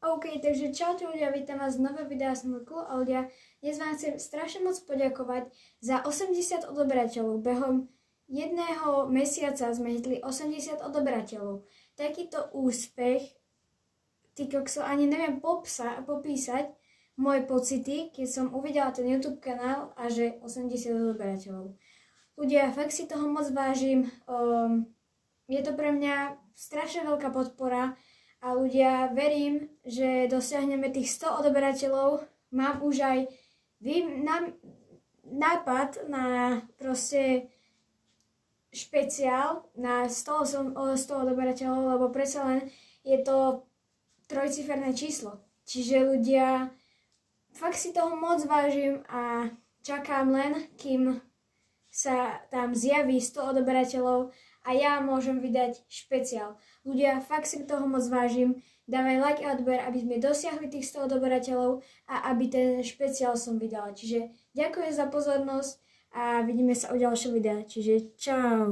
OK, takže čaute ľudia, vítam vás z nového videa, som Klo a ľudia, dnes vám chcem strašne moc poďakovať za 80 odoberateľov. Behom jedného mesiaca sme hitli 80 odoberateľov. Takýto úspech, ty kokso, ani neviem popísať moje pocity, keď som uvidela ten YouTube kanál a že 80 odoberateľov. Ľudia, fakt si toho moc vážim, je to pre mňa strašne veľká podpora. A ľudia, verím, že dosiahneme tých 100 odoberateľov. Mám už aj nápad na proste špeciál na 100 odoberateľov, lebo predsa len je to trojciferné číslo. Čiže ľudia, fakt si toho moc vážim a čakám len, kým sa tam zjaví 100 odoberateľov a ja môžem vydať špeciál. Ľudia, fakt si toho moc vážim. Dávaj like a odber, aby sme dosiahli tých 100 odoberateľov a aby ten špeciál som vydala. Čiže ďakujem za pozornosť a vidíme sa u ďalšieho videa. Čiže čau.